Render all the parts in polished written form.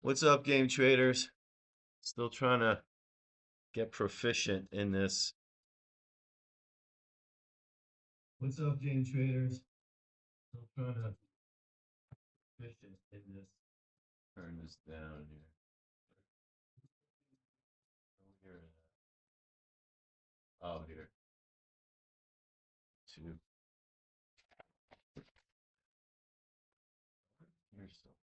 What's up, game traders? Still trying to get proficient in this. What's up, game traders? Still trying to proficient in this. Turn this down here. Oh, here. Oh, here. Two. Here's something.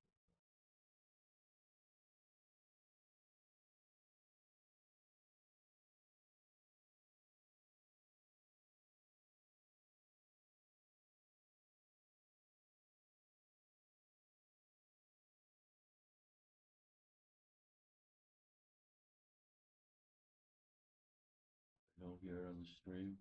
No here on the stream.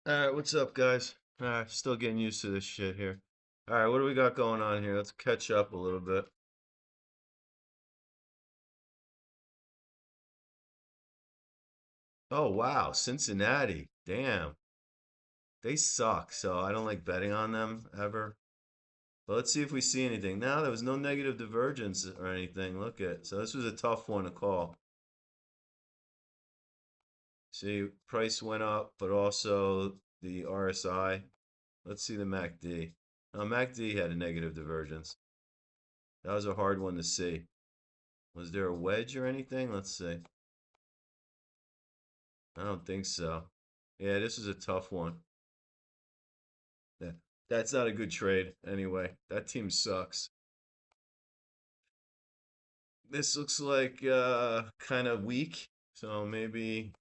All right, what's up, guys? All right, still getting used to this shit here. All right, what do we got going on here? Let's catch up a little bit. Oh, wow, Cincinnati. Damn, they suck. So I don't like betting on them ever. But let's see if we see anything. Now there was no negative divergence or anything. Look at so this was a tough one to call. See, price went up, but also the RSI. Let's see the MACD. Now MACD had a negative divergence. That was a hard one to see. Was there a wedge or anything? Let's see. I don't think so. Yeah, this is a tough one. Yeah, that's not a good trade anyway. That team sucks. This looks like kind of weak. So maybe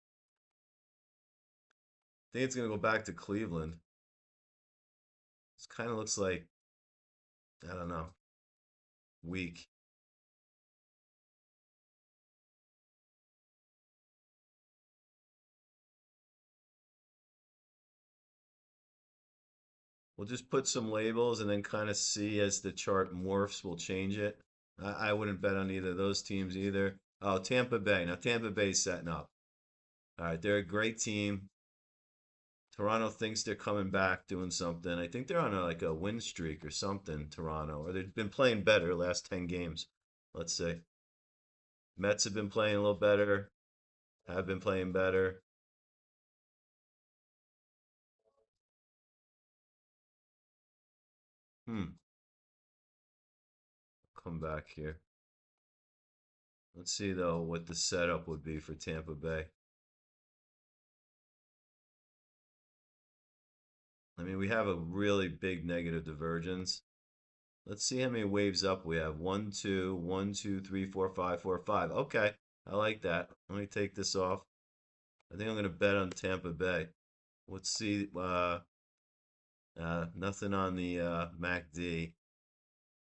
I think it's gonna go back to Cleveland. This kind of looks like I don't know, weak. We'll just put some labels and then kind of see as the chart morphs, we'll change it. I wouldn't bet on either of those teams either. Oh, Tampa Bay. Now Tampa Bay's setting up. All right, they're a great team. Toronto thinks they're coming back doing something. I think they're on like a win streak or something, Toronto, or they've been playing better last 10 games. Let's see. Mets have been playing a little better, have been playing better. Hmm, come back here. Let's see though what the setup would be for Tampa Bay. I mean, we have a really big negative divergence. Let's see how many waves up we have. One, two, one, two, three, four, five, four, five. Okay, I like that. Let me take this off. I think I'm gonna bet on Tampa Bay. Let's see. Nothing on the MACD.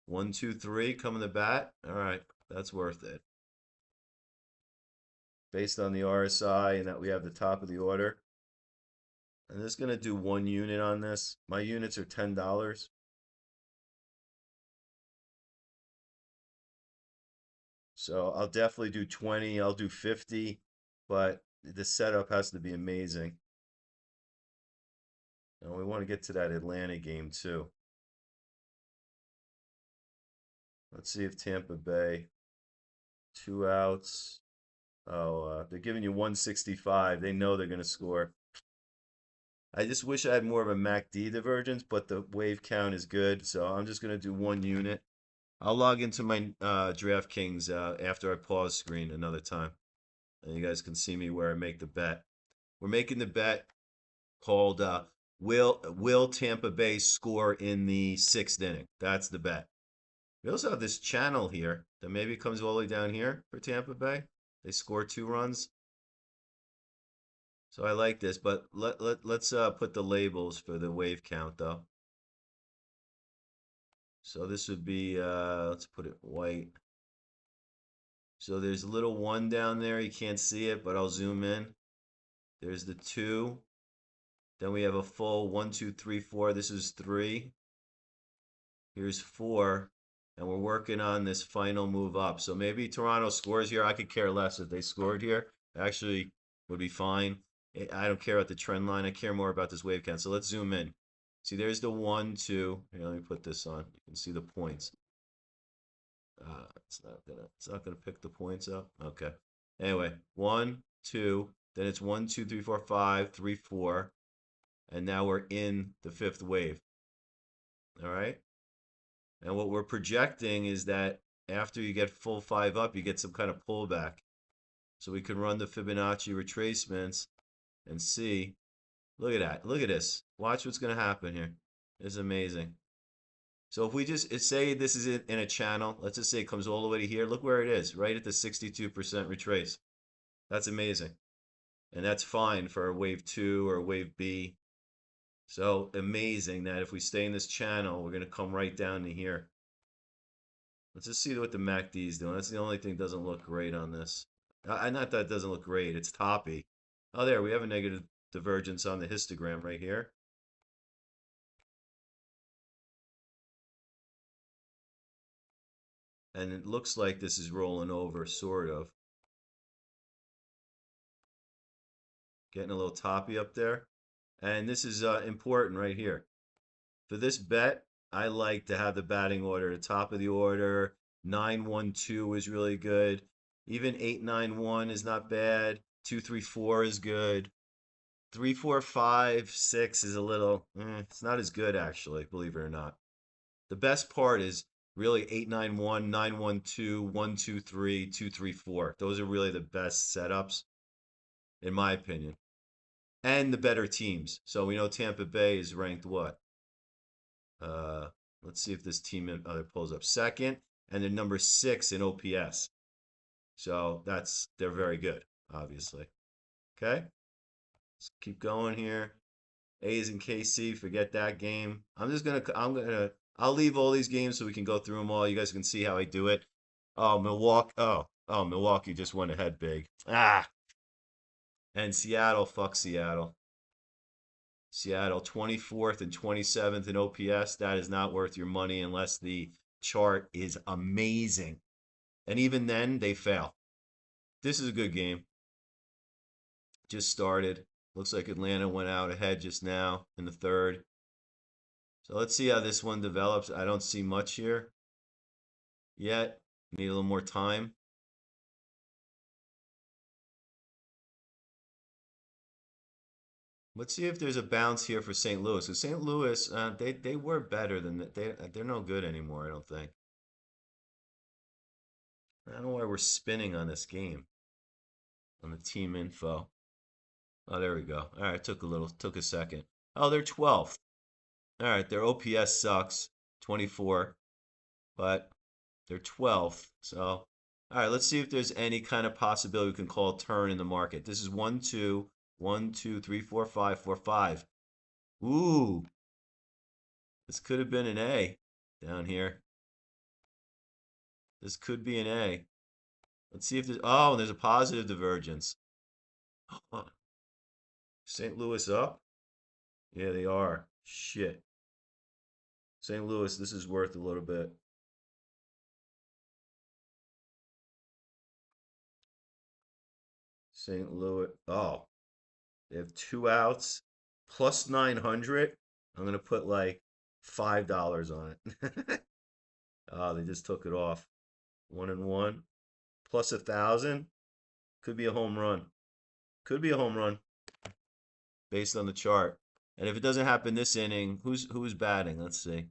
One, two, three, coming to bat. All right, that's worth it. based on the RSI and that we have the top of the order. I'm just going to do 1 unit on this. My units are $10. So I'll definitely do 20, I'll do 50, but the setup has to be amazing. And we want to get to that Atlanta game too. Let's see if Tampa Bay, 2 outs. Oh, they're giving you 165. They know they're going to score. I just wish I had more of a MACD divergence, but the wave count is good. So I'm just going to do 1 unit. I'll log into my DraftKings after I pause screen another time. And you guys can see me where I make the bet. We're making the bet called Will Tampa Bay score in the 6th inning? That's the bet. We also have this channel here that maybe comes all the way down here for Tampa Bay. They score 2 runs. So I like this, but let's put the labels for the wave count though. So this would be let's put it white. So there's a little 1 down there. You can't see it, but I'll zoom in. There's the 2. Then we have a full 1, 2, 3, 4. This is 3. Here's 4. And we're working on this final move up. So maybe Toronto scores here. I could care less if they scored here. Actually, would be fine. I don't care about the trend line. I care more about this wave count. So let's zoom in. See, there's the 1, 2. Here, let me put this on. You can see the points. It's not gonna pick the points up. Okay. Anyway, 1, 2. Then it's 1, 2, 3, 4, 5, 3, 4. And now we're in the 5th wave. All right. And what we're projecting is that after you get full 5 up, you get some kind of pullback. So we can run the Fibonacci retracements and see. Look at that. Look at this. Watch what's going to happen here. It's amazing. So if we just say this is in a channel, let's just say it comes all the way to here. Look where it is, right at the 62% retrace. That's amazing. And that's fine for a wave 2 or a wave B. So amazing that if we stay in this channel, we're going to come right down to here. Let's just see what the MACD is doing. That's the only thing that doesn't look great on this. Not that it doesn't look great. It's toppy. Oh, there. We have a negative divergence on the histogram right here. And it looks like this is rolling over, sort of. Getting a little toppy up there. And this is important right here. For this bet, I like to have the batting order. The top of the order, 9-1-2 is really good. Even 8-9-1 is not bad. 2-3-4 is good. 3-4-5-6 is a little, it's not as good actually, believe it or not. The best part is really 8-9-1, 9-1-2, 1-2-3, 2-3-4. Those are really the best setups, in my opinion. And the better teams. So we know Tampa Bay is ranked what? Let's see if this team pulls up 2nd, and they're number 6 in OPS. So they're very good, obviously. Okay, let's keep going here. A's and KC, forget that game. I'll leave all these games so we can go through them all. You guys can see how I do it. Oh, Milwaukee. Oh, Milwaukee just went ahead big. And Seattle, fuck Seattle. Seattle 24th and 27th in OPS. That is not worth your money unless the chart is amazing. And even then, they fail. This is a good game. Just started. Looks like Atlanta went out ahead just now in the 3rd. So let's see how this one develops. I don't see much here yet. Need a little more time. Let's see if there's a bounce here for St. Louis. So St. Louis, they were better than that. They're no good anymore, I don't think. I don't know why we're spinning on this game. On the team info. Oh, there we go. All right, took a second. Oh, they're 12th. All right, their OPS sucks, 24, but they're 12th. So, all right, let's see if there's any kind of possibility we can call a turn in the market. This is 1, 2, 1, 2, 3, 4, 5, 4, 5. Ooh, this could have been an A down here. This could be an A. Let's see if there's, oh, there's a positive divergence. St. Louis up? Yeah, they are. Shit. St. Louis, this is worth a little bit. St. Louis. Oh, they have 2 outs plus 900. I'm gonna put like $5 on it. Oh, they just took it off. 1-1 plus 1,000. Could be a home run. Could be a home run based on the chart. And if it doesn't happen this inning, who's batting? Let's see.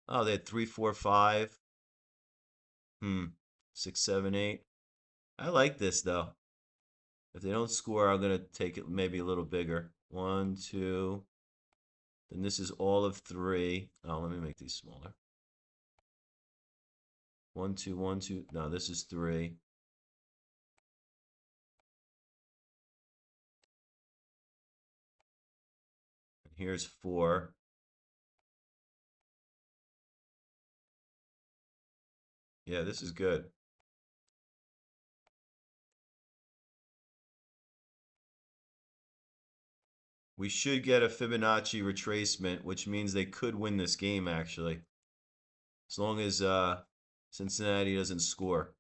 Oh, they had 3, 4, 5. 6, 7, 8. I like this though. If they don't score, I'm gonna take it maybe a little bigger. 1, 2. Then this is all of 3. Oh, let me make these smaller. 1, 2, 1, 2. No, this is 3. And here's 4. Yeah, this is good. We should get a Fibonacci retracement, which means they could win this game actually, as long as Cincinnati doesn't score.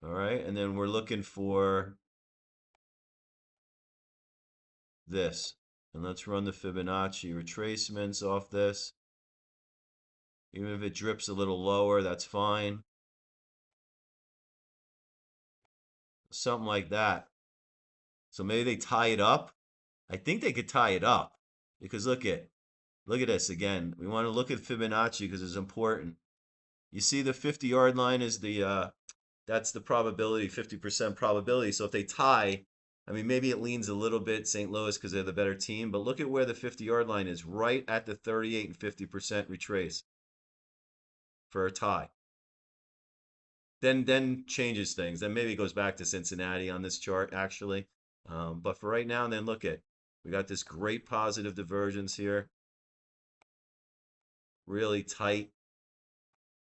All right, and then we're looking for this. And let's run the Fibonacci retracements off this. Even if it drips a little lower, that's fine. Something like that. So maybe they tie it up. I think they could tie it up because look at this again. We want to look at Fibonacci because it's important. You see the 50-yard line is the that's the probability, 50% probability. So if they tie, I mean, maybe it leans a little bit St. Louis because they're the better team, but look at where the 50-yard line is, right at the 38 and 50% retrace for a tie. Then changes things. Then maybe it goes back to Cincinnati on this chart, actually. But for right now, then look at, we got this great positive divergence here. Really tight.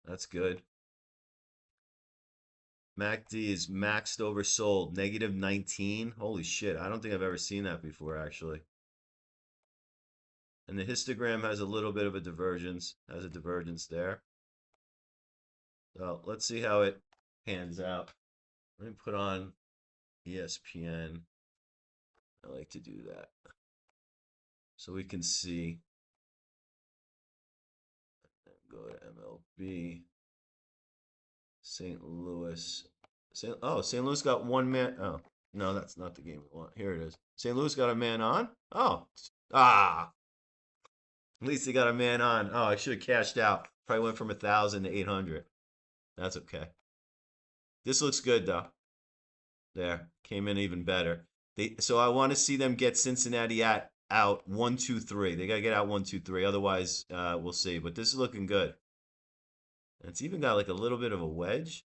That's good. MACD is maxed oversold, negative 19. Holy shit, I don't think I've ever seen that before, actually. And the histogram has a little bit of a divergence, has a divergence there. So let's see how it pans out. Let me put on ESPN. I like to do that. So we can see. Go to MLB. St. Louis. St. Louis got one man. Oh, no, that's not the game we want. Here it is. St. Louis got a man on. Oh, at least he got a man on. Oh, I should have cashed out. Probably went from 1,000 to 800. That's okay. This looks good though. There, came in even better. So I want to see them get Cincinnati out 1, 2, 3. They gotta get out 1, 2, 3. Otherwise, we'll see. But this is looking good. And it's even got like a little bit of a wedge.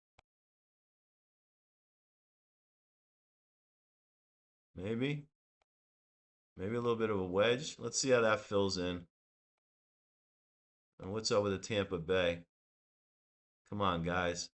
Maybe. Maybe a little bit of a wedge. Let's see how that fills in. And what's up with the Tampa Bay? Come on, guys.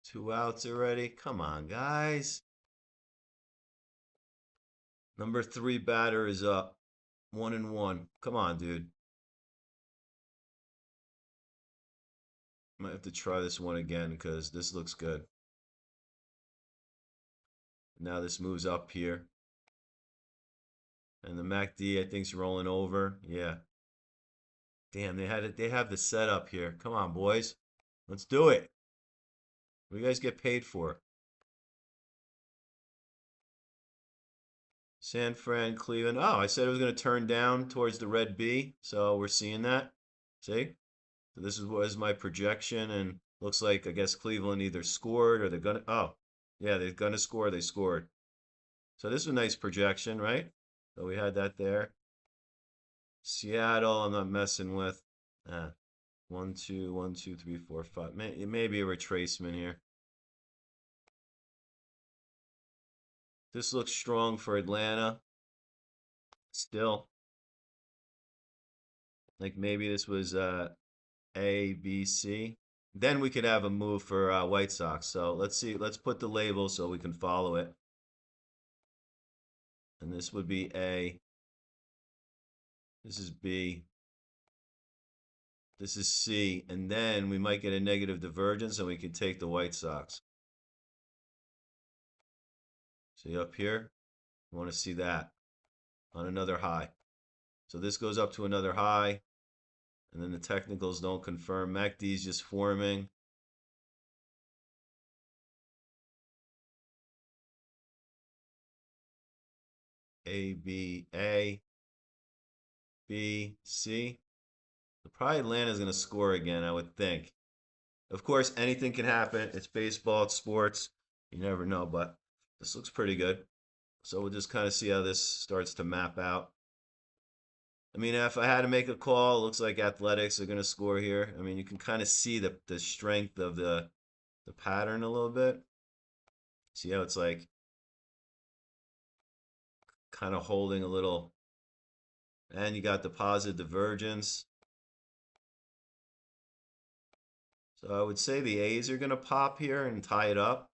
Two outs already. Come on, guys. Number 3 batter is up. 1-1. Come on, dude. Might have to try this one again because this looks good. Now this moves up here. And the MACD, I think, is rolling over. Yeah. Damn, they have the setup here. Come on, boys. Let's do it. What do you guys get paid for? San Fran, Cleveland. Oh, I said it was going to turn down towards the red B. So we're seeing that. See? So this was my projection, and looks like I guess Cleveland either scored or they're gonna. Oh, yeah, they're gonna score. They scored. So this is a nice projection, right? So we had that there. Seattle, I'm not messing with. Ah, 1, 2, 1, 2, 3, 4, 5. It may be a retracement here. This looks strong for Atlanta. Still. Like maybe this was A, B, C. Then we could have a move for White Sox. So let's see. Let's put the label so we can follow it. And this would be A. This is B. This is C. And then we might get a negative divergence and we can take the White Sox. See up here? I want to see that on another high. So this goes up to another high. And then the technicals don't confirm. MACD is just forming. A, B, A, B, C. So probably Atlanta's going to score again, I would think. Of course, anything can happen. It's baseball, it's sports. You never know, but this looks pretty good. So we'll just kind of see how this starts to map out. I mean, if I had to make a call, it looks like Athletics are going to score here. I mean, you can kind of see the strength of the pattern a little bit. See how it's like kind of holding a little, and you got the positive divergence. So I would say the A's are going to pop here and tie it up.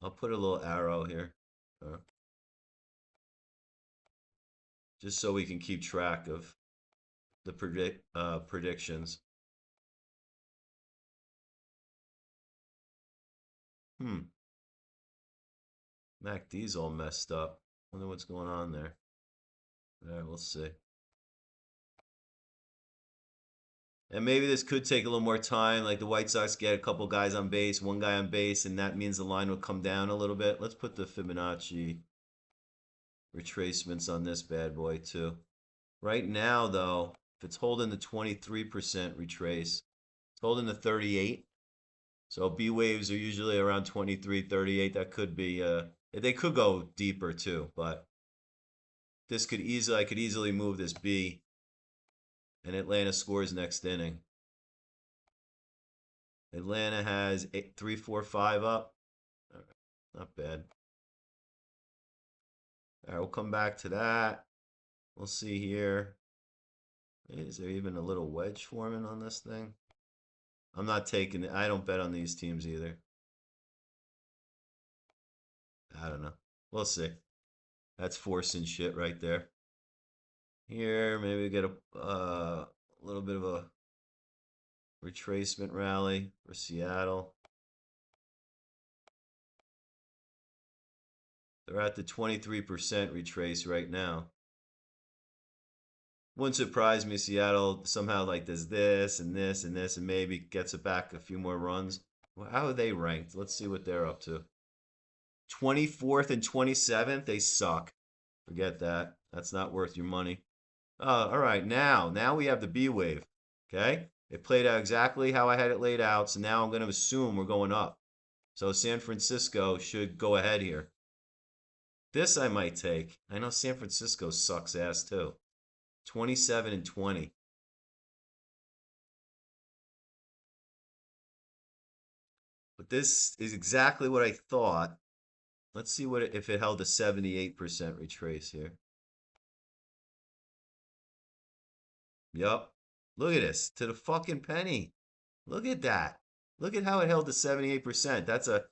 I'll put a little arrow here. Just so we can keep track of the predictions. MACD's all messed up. Wonder what's going on there. All right, we'll see. And maybe this could take a little more time. Like the White Sox get a couple guys on base, one guy on base, and that means the line will come down a little bit. Let's put the Fibonacci retracements on this bad boy too. Right now, though, if it's holding the 23% retrace, it's holding the 38. So B waves are usually around 23, 38. That could be they could go deeper too, but this could easily I could easily move this B and Atlanta scores next inning. Atlanta has 8, 3, 4, 5 up. All right, not bad. All right, we'll come back to that. We'll see here. Is there even a little wedge forming on this thing? I'm not taking it. I don't bet on these teams either. I don't know. We'll see. That's forcing shit right there. Here, maybe we get a little bit of a retracement rally for Seattle. They're at the 23% retrace right now. Wouldn't surprise me Seattle somehow like does this and this and this and maybe gets it back a few more runs. Well, how are they ranked? Let's see what they're up to. 24th and 27th, they suck. Forget that. That's not worth your money. All right, now we have the B wave. Okay? It played out exactly how I had it laid out, so now I'm going to assume we're going up. So San Francisco should go ahead here. This I might take. I know San Francisco sucks ass too. 27 and 20. But this is exactly what I thought. Let's see what if it held a 78% retrace here. Yup. Look at this. To the fucking penny. Look at that. Look at how it held to 78%. That's a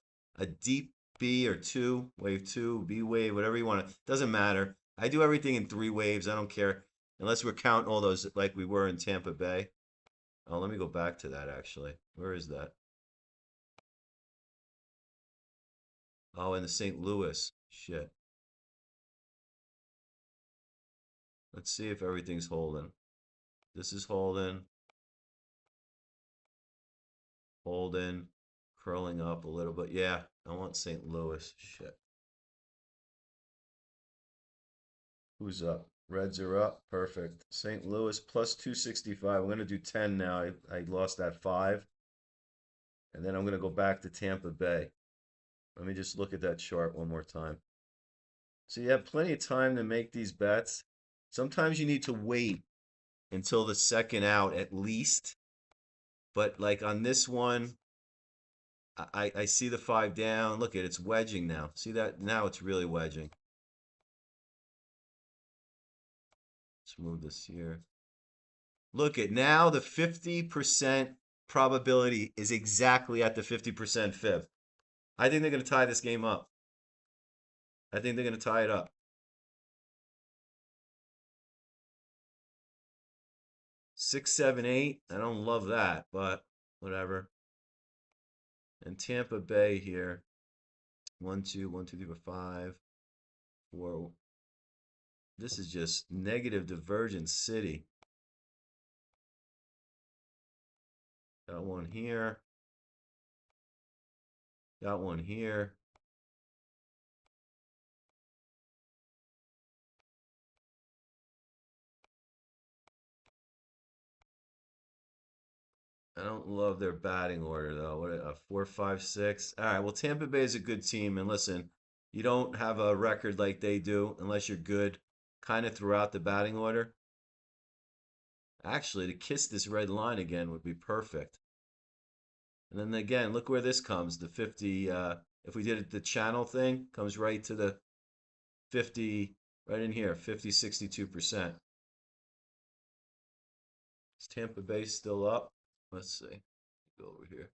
deep B or 2, wave 2, B wave, whatever you want to. Doesn't matter. I do everything in 3 waves. I don't care. Unless we're counting all those like we were in Tampa Bay. Oh, let me go back to that actually. Where is that? Oh, in the St. Louis. Shit. Let's see if everything's holding. This is holding. Holding. Curling up a little bit. Yeah, I want St. Louis. Shit. Who's up? Reds are up. Perfect. St. Louis plus 265. I'm going to do 10 now. I lost that 5. And then I'm going to go back to Tampa Bay. Let me just look at that chart one more time. So you have plenty of time to make these bets. Sometimes you need to wait until the second out at least. But like on this one, I see the five down. Look at it's wedging now. See that? Now it's really wedging. Let's move this here. Look at now the 50% probability is exactly at the 50% fib. I think they're going to tie this game up. I think they're going to tie it up. 6, 7, 8. I don't love that, but whatever. And Tampa Bay here. 1, 2, 1, 2, 3, 4, 5, 4. This is just negative divergent city. Got one here. Got one here. I don't love their batting order though. What a 4, 5, 6. All right. Well, Tampa Bay is a good team, and listen, you don't have a record like they do unless you're good, kind of throughout the batting order. Actually, to kiss this red line again would be perfect. And then again, look where this comes. The 50. If we did it, the channel thing comes right to the 50, right in here. 50, 62%. Is Tampa Bay still up? Let's see. Go over here.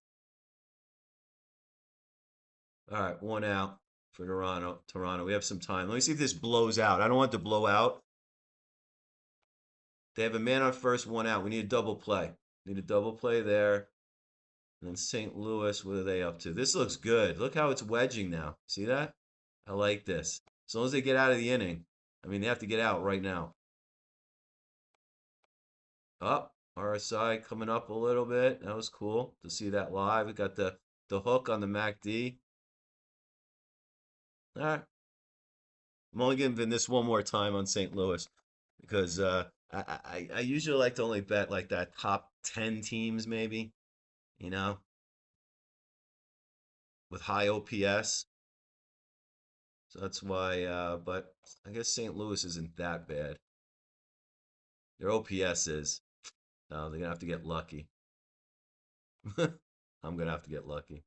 All right, one out for Toronto. Toronto. We have some time. Let me see if this blows out. I don't want it to blow out. They have a man on first, one out. We need a double play. Need a double play there. And then St. Louis, what are they up to? This looks good. Look how it's wedging now. See that? I like this. As long as they get out of the inning. I mean, they have to get out right now. Up. RSI coming up a little bit. That was cool to see that live. We got the hook on the MACD. All right. I'm only giving this one more time on St. Louis because I usually like to only bet like that top 10 teams maybe, you know, with high OPS. So that's why, but I guess St. Louis isn't that bad. Their OPS is. No, they're gonna have to get lucky. I'm gonna have to get lucky.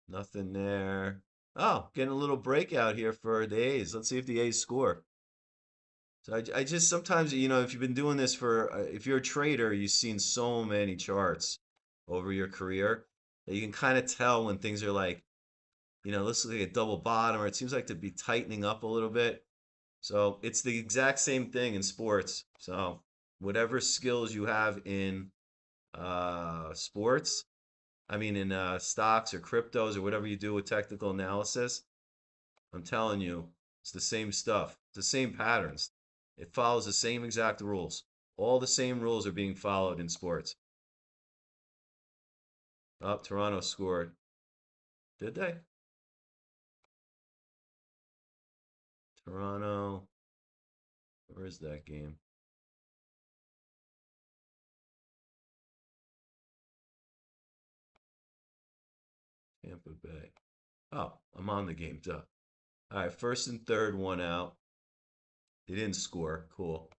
Nothing there. Oh, getting a little breakout here for the A's. Let's see if the A's score. So I just sometimes, if you've been doing this for, if you're a trader, you've seen so many charts over your career that you can kind of tell when things are like, looks like a double bottom or it seems like to be tightening up a little bit. So it's the exact same thing in sports. So whatever skills you have in sports, I mean in stocks or cryptos or whatever you do with technical analysis, I'm telling you, it's the same stuff. It's the same patterns. It follows the same exact rules. All the same rules are being followed in sports. Oh, Toronto scored. Did they? Toronto. Where is that game? Tampa Bay. Oh, I'm on the game. Duh. All right, first and third, one out. They didn't score. Cool.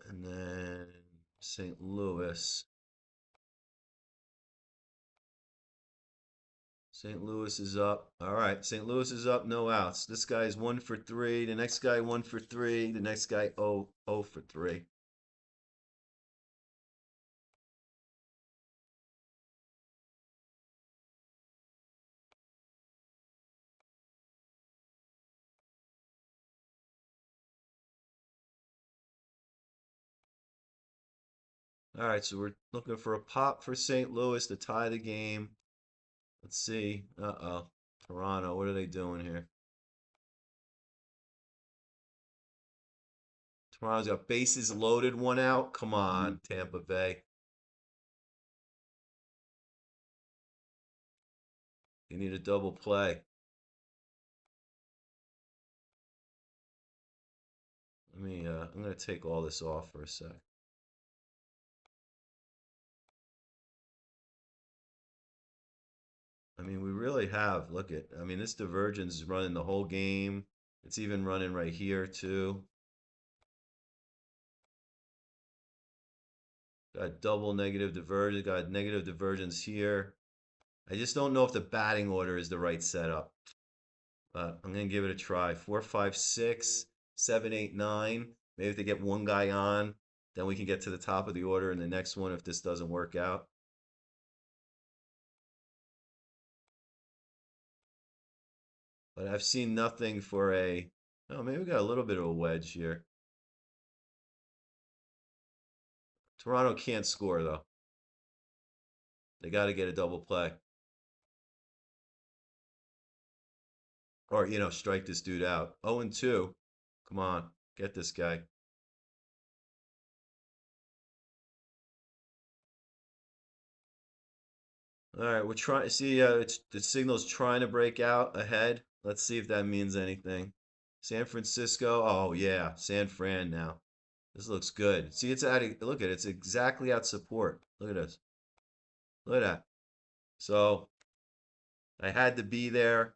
And then St. Louis. St. Louis is up. All right, St. Louis is up, no outs. This guy's 1 for 3. The next guy 1 for 3. The next guy 0 for 3. All right, so we're looking for a pop for St. Louis to tie the game. Let's see. Uh-oh. Toronto, what are they doing here? Toronto's got bases loaded, one out. Come on, Tampa Bay. You need a double play. I'm gonna take all this off for a sec. mean, we really have. Look at, I mean, this divergence is running the whole game. It's even running right here too. Got double negative divergence, got negative divergence here. I just don't know if the batting order is the right setup. But I'm gonna give it a try. 4, 5, 6, 7, 8, 9. Maybe if they get one guy on, then we can get to the top of the order in the next one if this doesn't work out. But I've seen nothing for a. Oh, maybe we got a little bit of a wedge here. Toronto can't score though. They got to get a double play. Or, strike this dude out. 0 and 2. Come on, get this guy. All right, we're trying. See, the signal's trying to break out ahead. Let's see if that means anything. San Francisco. Oh yeah, San Fran now. This looks good. See, it's at. Look at it. It's exactly at support. Look at this. Look at that. So I had to be there.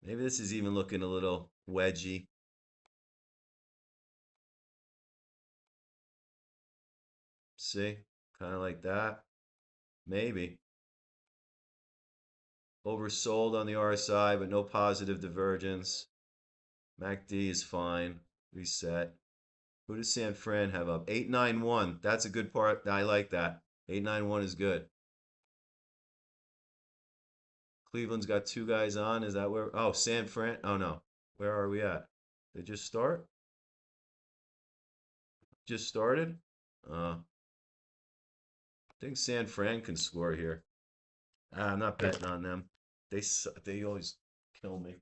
Maybe this is even looking a little wedgy. See, kind of like that. Maybe. Oversold on the RSI, but no positive divergence. MACD is fine. Reset. Who does San Fran have up? 891. That's a good part. I like that. 891 is good. Cleveland's got two guys on. Is that where? Oh, San Fran. Oh, no. Where are we at? They just start? Just started? I think San Fran can score here. I'm not betting on them. They always kill me.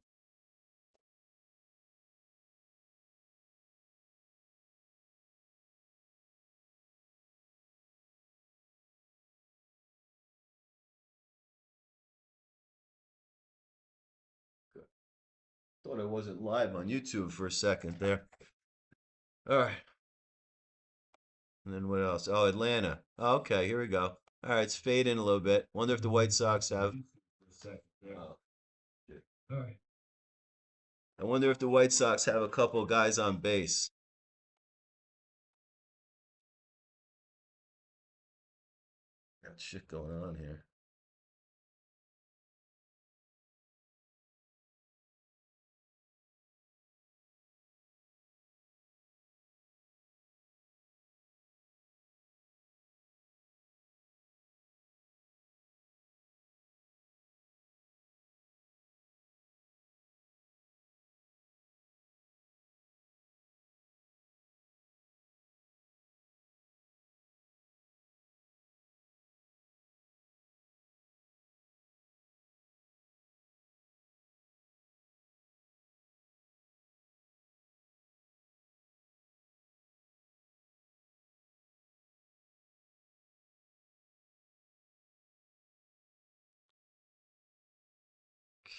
Thought I wasn't live on YouTube for a second there. All right. And then what else? Oh, Atlanta. Oh, okay, here we go. All right, it's fading a little bit. Wonder if the White Sox have. Oh, shit. All right. I wonder if the White Sox have a couple guys on base. Got shit going on here.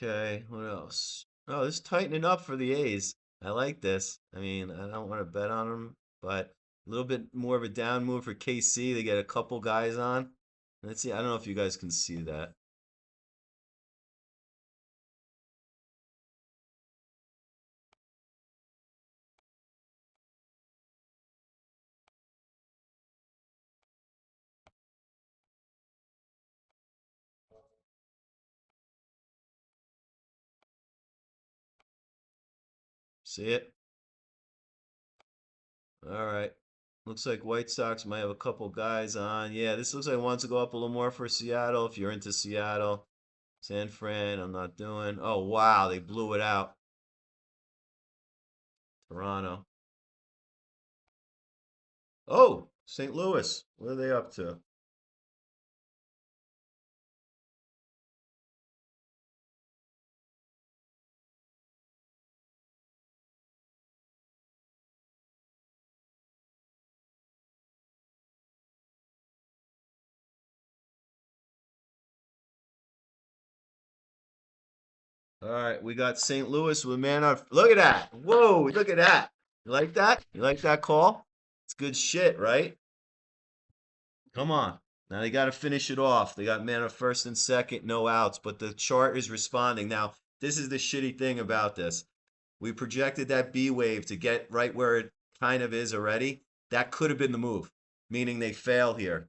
Okay, what else? Oh, this is tightening up for the A's. I like this. I mean, I don't want to bet on them, but a little bit more of a down move for KC. They get a couple guys on. Let's see. I don't know if you guys can see that. See it? All right. Looks like White Sox might have a couple guys on. Yeah, this looks like it wants to go up a little more for Seattle if you're into Seattle. San Fran, I'm not doing. Oh, wow, they blew it out. Toronto. Oh, St. Louis. What are they up to? All right, we got St. Louis with man on. Look at that. Whoa, look at that. You like that? You like that call? It's good shit, right? Come on. Now they got to finish it off. They got man on first and second, no outs, but the chart is responding. Now, this is the shitty thing about this. We projected that B wave to get right where it kind of is already. That could have been the move, meaning they fail here.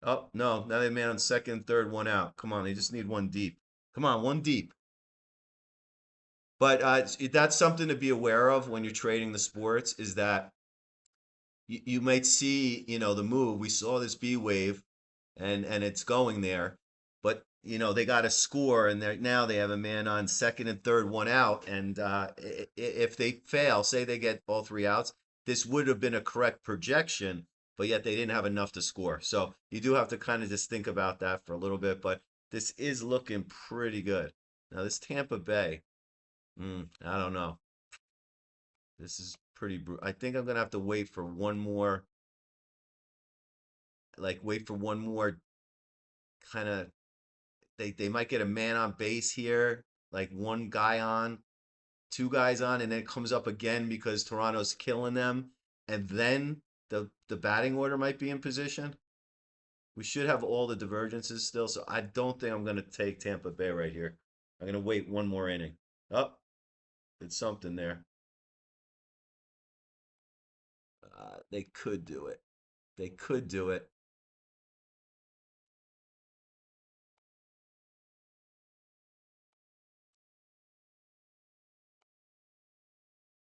Oh, no. Now they man on second and third, one out. Come on. They just need one deep. Come on, one deep. But that's something to be aware of when you're trading the sports is that you might see, the move. We saw this B wave and it's going there, but they got to score and now they have a man on second and third, one out. And if they fail, say they get all three outs, this would have been a correct projection, but yet they didn't have enough to score. So you do have to kind of just think about that for a little bit, but this is looking pretty good. Now this Tampa Bay, I don't know. This is pretty I think I'm gonna have to wait for one more, like wait for one more kind of. They might get a man on base here, like one guy on, two guys on, and then it comes up again because Toronto's killing them, and then the batting order might be in position. We should have all the divergences still, so I don't think I'm gonna take Tampa Bay right here. I'm gonna wait one more inning. Oh, it's something there. They could do it. They could do it.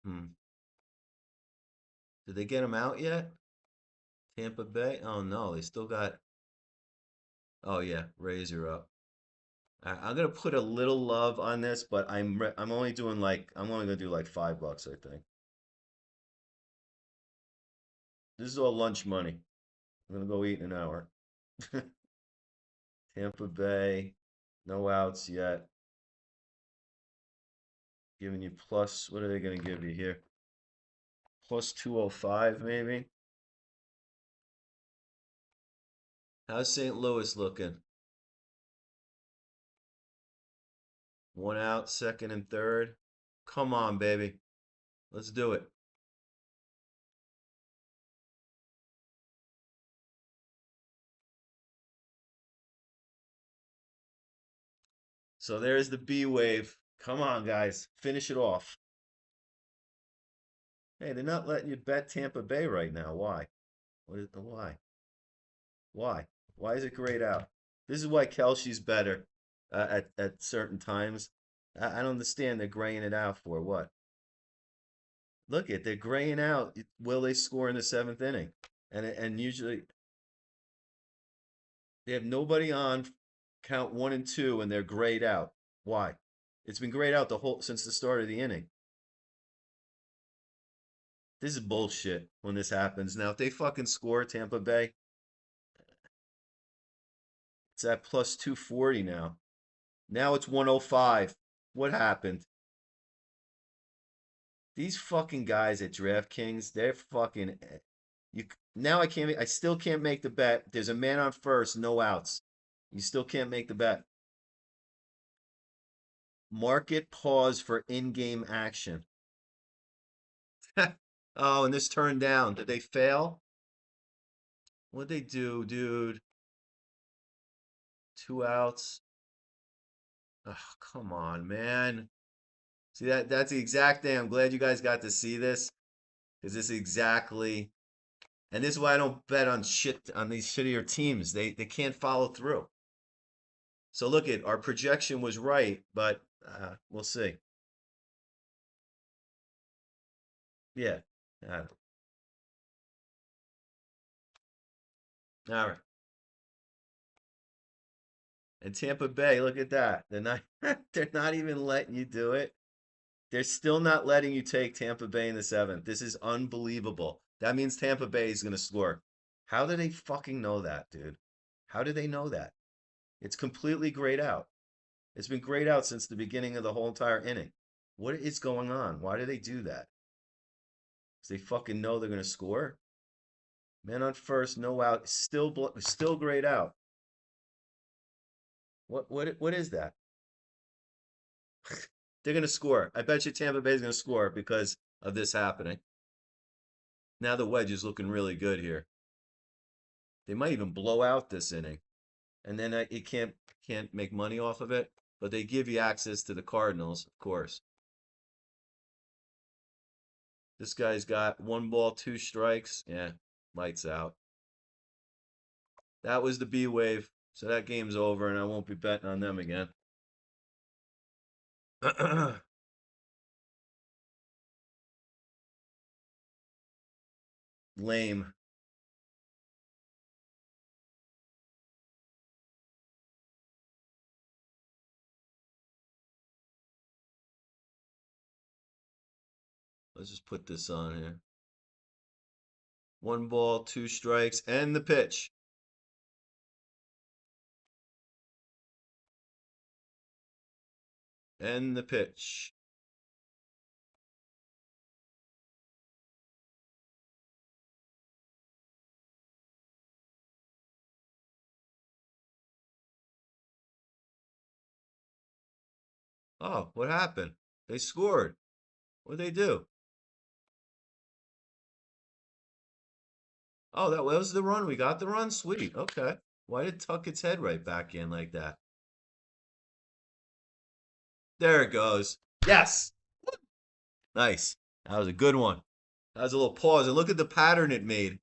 Hmm. Did they get him out yet? Tampa Bay? Oh no, they still got. Oh yeah, Rays are up. I'm gonna put a little love on this, but I'm only doing like I'm only gonna do like $5, I think. This is all lunch money. I'm gonna go eat in an hour. Tampa Bay, no outs yet. Giving you plus. What are they gonna give you here? Plus 205 maybe. How's St. Louis looking? One out, second and third. Come on, baby. Let's do it. So there's the B wave. Come on, guys. Finish it off. Hey, they're not letting you bet Tampa Bay right now. Why? What is the why? Why? Why is it grayed out? This is why Kelsey's better at certain times. I don't understand they're graying it out for what? Look at they're graying out. Will they score in the seventh inning? And usually they have nobody on count one and two and they're grayed out. Why? It's been grayed out the whole since the start of the inning. This is bullshit when this happens. Now, if they fucking score Tampa Bay, it's at plus 240 now. Now it's 105. What happened? These fucking guys at DraftKings, they're fucking you now I still can't make the bet. There's a man on first, no outs. You still can't make the bet. Market pause for in-game action. Oh, and this turned down. Did they fail? What'd they do, dude? Two outs. Oh, come on, man. See that's the exact thing. I'm glad you guys got to see this. Because this is exactly and this is why I don't bet on shit on these shittier teams. They can't follow through. So look at our projection was right, but we'll see. Yeah. Uh, all right. And Tampa Bay, look at that. They're not they're not even letting you do it. They're still not letting you take Tampa Bay in the seventh. This is unbelievable. That means Tampa Bay is going to score. How do they fucking know that, dude? How do they know that? It's completely grayed out. It's been grayed out since the beginning of the whole entire inning. What is going on? Why do they do that? Because they fucking know they're going to score? Man on first, no out, still grayed out. What is that? They're going to score. I bet you Tampa Bay is going to score because of this happening. Now the wedge is looking really good here. They might even blow out this inning, and then it can't make money off of it. But they give you access to the Cardinals, of course. This guy's got 1 ball, 2 strikes. Yeah, lights out. That was the B wave. So that game's over, and I won't be betting on them again. Lame. Let's just put this on here. 1 ball, 2 strikes, and the pitch. And the pitch. Oh, what happened? They scored. What'd they do? Oh, that was the run. We got the run. Sweet. Okay. Why did it tuck its head right back in like that? There it goes. Yes. Nice. That was a good one. That was a little pause. And look at the pattern it made.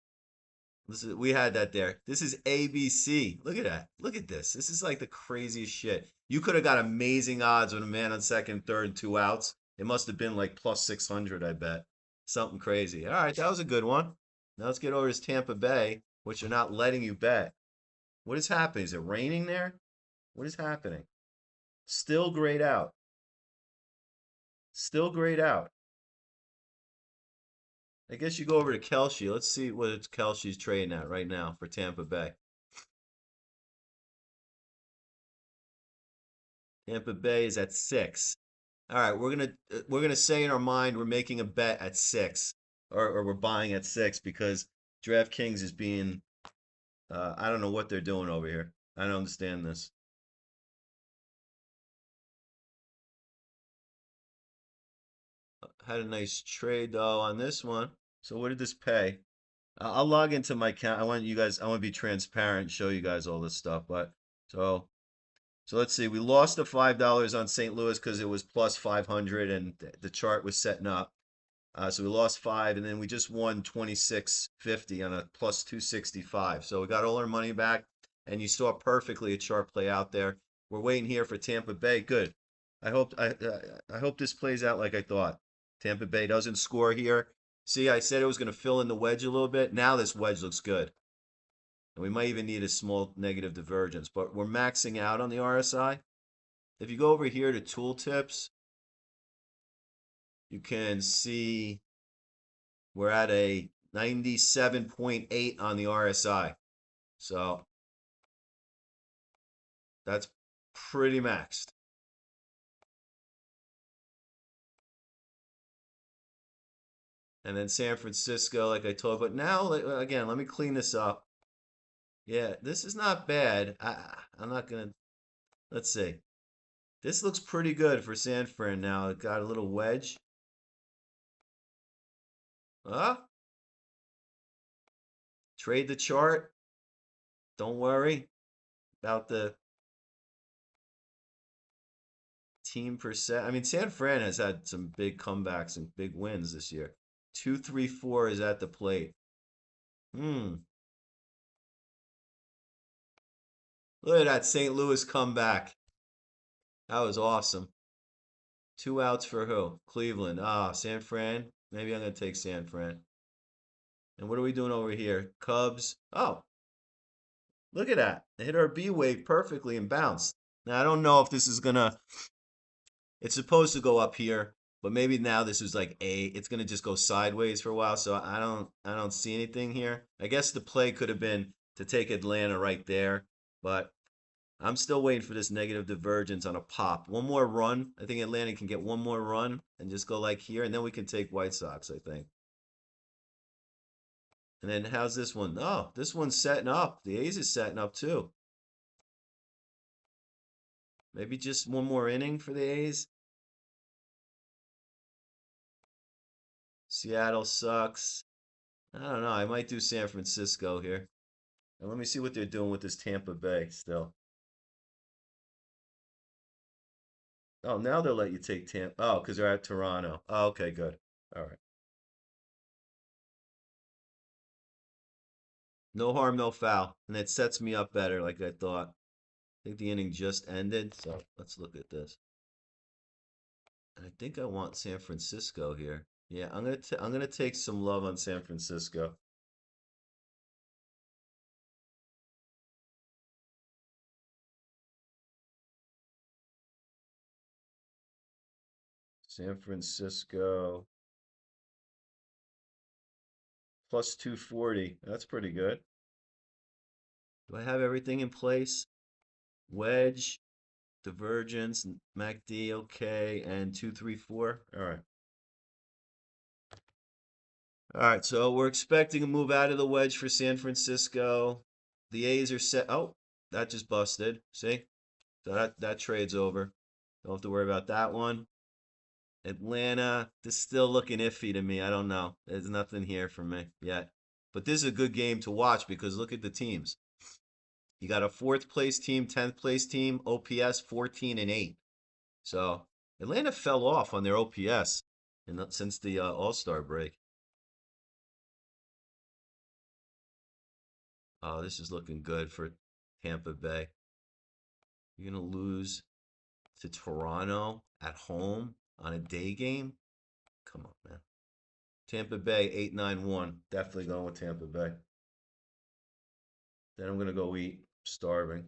We had that there. This is ABC. Look at that. Look at this. This is like the craziest shit. You could have got amazing odds with a man on second, third, and 2 outs. It must have been like plus 600, I bet. Something crazy. All right, that was a good one. Now let's get over to Tampa Bay, which are not letting you bet. What is happening? Is it raining there? What is happening? Still grayed out. Still grayed out. I guess you go over to Kelce. Let's see what Kelce's trading at right now for Tampa Bay. Tampa Bay is at 6. All right, we're gonna say in our mind we're making a bet at 6, or we're buying at 6 because DraftKings is being I don't know what they're doing over here. I don't understand this. Had a nice trade though on this one. So what did this pay? I'll log into my account. I want to be transparent, show you guys all this stuff. But so so let's see. We lost the $5 on St. Louis because it was plus 500 and the chart was setting up. So we lost 5, and then we just won 26.50 on a plus 265. So we got all our money back, and you saw perfectly a chart play out there. We're waiting here for Tampa Bay. Good. I hope this plays out like I thought. Tampa Bay doesn't score here. See, I said it was going to fill in the wedge a little bit. Now this wedge looks good. And we might even need a small negative divergence, but we're maxing out on the RSI. If you go over here to tooltips, you can see we're at a 97.8 on the RSI. So that's pretty maxed. And then San Francisco, like I told, but now, again, let me clean this up. Yeah, this is not bad. I'm not going to, let's see. This looks pretty good for San Fran now. It got a little wedge. Huh? Trade the chart. Don't worry about the team percent. I mean, San Fran has had some big comebacks and big wins this year. 2-3-4 is at the plate. Hmm. Look at that St. Louis comeback. That was awesome. 2 outs for who? Cleveland. Ah, San Fran. Maybe I'm gonna take San Fran. And what are we doing over here? Cubs. Oh, look at that. They hit our B wave perfectly and bounced. Now I don't know if this is gonna. It's supposed to go up here, but maybe now this is like A. It's gonna just go sideways for a while. So I don't see anything here. I guess the play could have been to take Atlanta right there, but I'm still waiting for this negative divergence on a pop. One more run. I think Atlanta can get one more run and just go like here, and then we can take White Sox, I think. And then how's this one? Oh, this one's setting up. The A's is setting up too. Maybe just one more inning for the A's. Seattle sucks. I don't know. I might do San Francisco here. And let me see what they're doing with this Tampa Bay still. Oh, now they'll let you take Tampa. Oh, because they're at Toronto. Oh, okay, good. All right. No harm, no foul. And it sets me up better, like I thought. I think the inning just ended, so let's look at this. I think I want San Francisco here. Yeah, I'm gonna take some love on San Francisco. San Francisco plus 240. That's pretty good. Do I have everything in place? Wedge, divergence, MACD, okay, and 234. All right. All right, so we're expecting a move out of the wedge for San Francisco. The A's are set. Oh, that just busted. See? So that trade's over. Don't have to worry about that one. Atlanta, this is still looking iffy to me. I don't know. There's nothing here for me yet. But this is a good game to watch because look at the teams. You got a fourth place team, 10th place team, OPS 14 and 8. So Atlanta fell off on their OPS since the All-Star break. Oh, this is looking good for Tampa Bay. You're going to lose to Toronto at home on a day game? Come on, man. Tampa Bay 891. Definitely going with Tampa Bay. Then I'm going to go eat. Starving.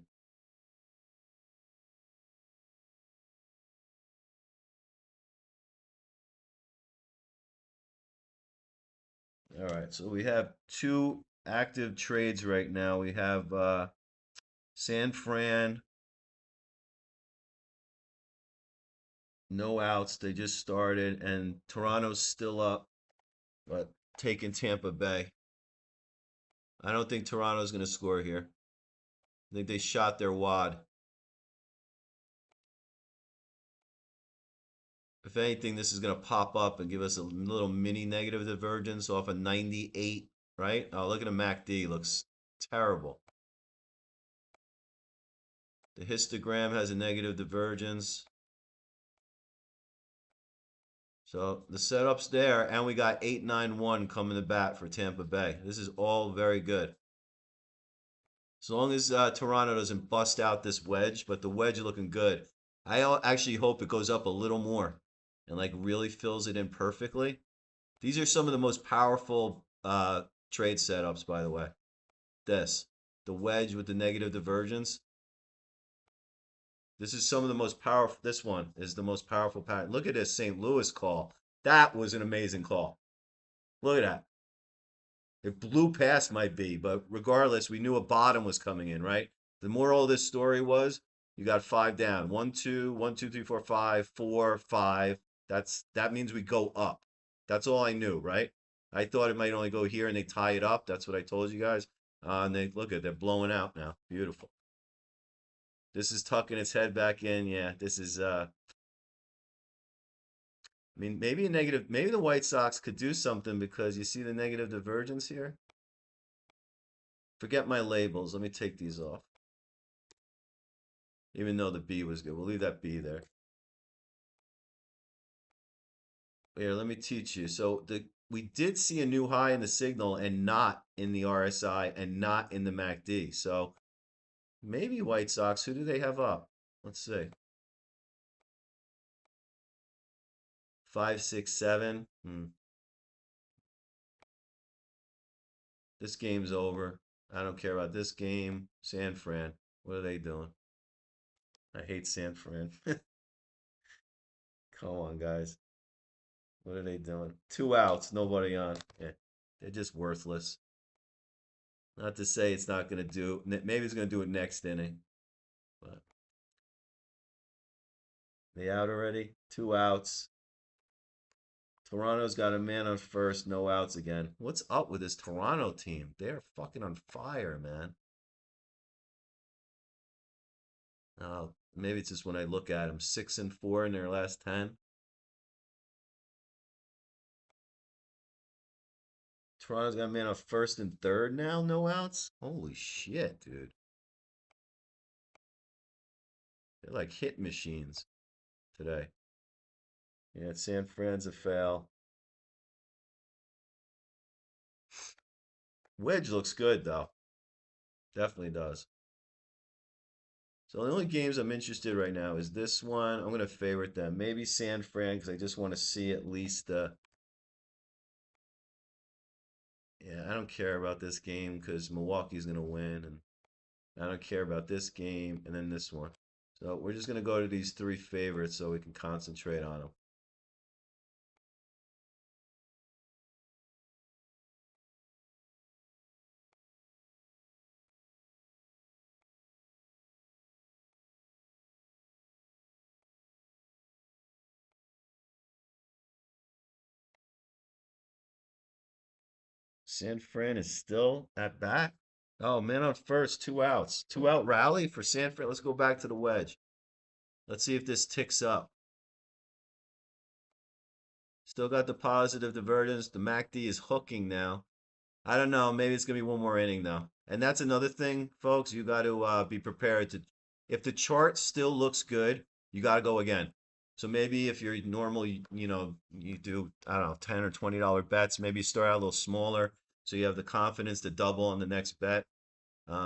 All right, so we have two active trades right now. We have San Fran, no outs. They just started, and Toronto's still up, but taking Tampa Bay. I don't think Toronto's going to score here. I think they shot their wad. If anything, this is going to pop up and give us a little mini negative divergence off a 98, right? Oh, look at the MACD. Looks terrible. The histogram has a negative divergence. So the setup's there, and we got 891 coming to bat for Tampa Bay. This is all very good. As long as Toronto doesn't bust out this wedge, but the wedge looking good. I actually hope it goes up a little more and like really fills it in perfectly. These are some of the most powerful trade setups, by the way. This, the wedge with the negative divergence. This is some of the most powerful. This one is the most powerful pattern. Look at this St. Louis call. That was an amazing call. Look at that. It blew past my B, but regardless, we knew a bottom was coming in, right? The moral of this story was you got five down. 1, 2, 1, 2, 3, 4, 5, 4, 5. That means we go up. That's all I knew, right? I thought it might only go here and they tie it up. That's what I told you guys. And they look at they're blowing out now. Beautiful. This is tucking its head back in. Yeah, this is I mean, maybe a negative, maybe the White Sox could do something because you see the negative divergence here. Forget my labels. Let me take these off. Even though the B was good. We'll leave that B there. Here, let me teach you. So we did see a new high in the signal and not in the RSI and not in the MACD. So maybe White Sox, who do they have up? Let's see. 5, 6, 7. This game's over. I don't care about this game. San Fran. What are they doing? I hate San Fran. Come on, guys. What are they doing? Two outs, nobody on. Yeah, they're just worthless. Not to say it's not going to do. Maybe it's going to do it next inning. But they out already. Two outs. Toronto's got a man on first, no outs again. What's up with this Toronto team? They're fucking on fire, man. Maybe it's just when I look at them. 6-4 in their last 10. Toronto's got a man on first and third now, no outs. Holy shit, dude! They're like hit machines today. Yeah, San Fran's a foul. Wedge looks good though. Definitely does. So the only games I'm interested right now is this one. I'm gonna favorite them. Maybe San Fran because I just want to see at least. Yeah, I don't care about this game because Milwaukee's gonna win, and I don't care about this game and then this one. So we're just gonna go to these three favorites so we can concentrate on them. San Fran is still at bat. Oh, man on first, two outs. Two out rally for San Fran. Let's go back to the wedge. Let's see if this ticks up. Still got the positive divergence. The MACD is hooking now. I don't know. Maybe it's gonna be one more inning though. And that's another thing, folks. You got to be prepared to. If the chart still looks good, you got to go again. So maybe if you're normal, you do I don't know $10 or $20 bets. Maybe start out a little smaller so you have the confidence to double on the next bet.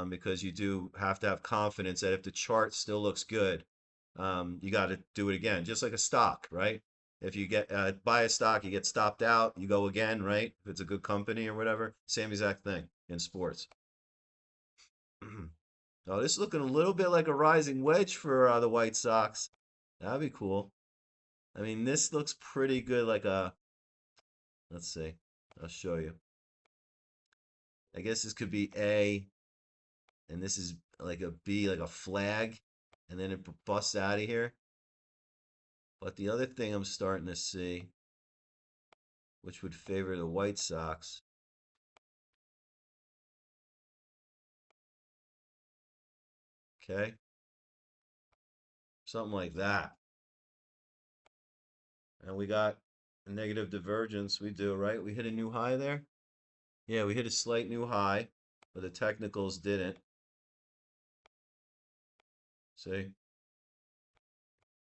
Because you do have to have confidence that if the chart still looks good, you got to do it again, just like a stock, right? If you get buy a stock, you get stopped out, you go again, right? If it's a good company or whatever, same exact thing in sports. Oh, this is looking a little bit like a rising wedge for the White Sox. That'd be cool. I mean, this looks pretty good. Like a, let's see, I'll show you. I guess this could be A, and this is like a B, like a flag, and then it busts out of here. But the other thing I'm starting to see, which would favor the White Sox, okay, something like that. And we got a negative divergence. We do, right? We hit a new high there. Yeah, we hit a slight new high, but the technicals didn't. See?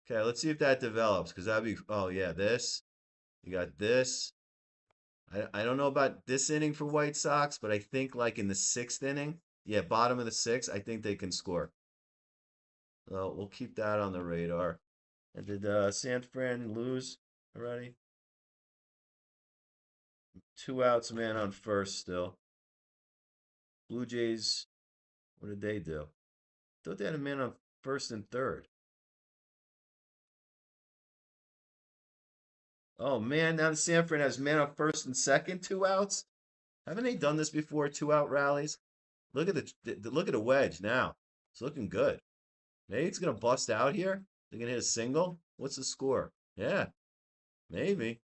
Okay, let's see if that develops, because that'd be, oh yeah, this. You got this. I don't know about this inning for White Sox, but I think like in the sixth inning, yeah, bottom of the sixth, I think they can score. So we'll keep that on the radar. And did San Fran lose already? Two outs, man on first still. Blue Jays, what did they do? Thought they had a man on first and third. Oh man, now San Fran has man on first and second, two outs. Haven't they done this before? Two out rallies. Look at look at the wedge now. It's looking good. Maybe it's gonna bust out here. They're gonna hit a single. What's the score? Yeah, maybe.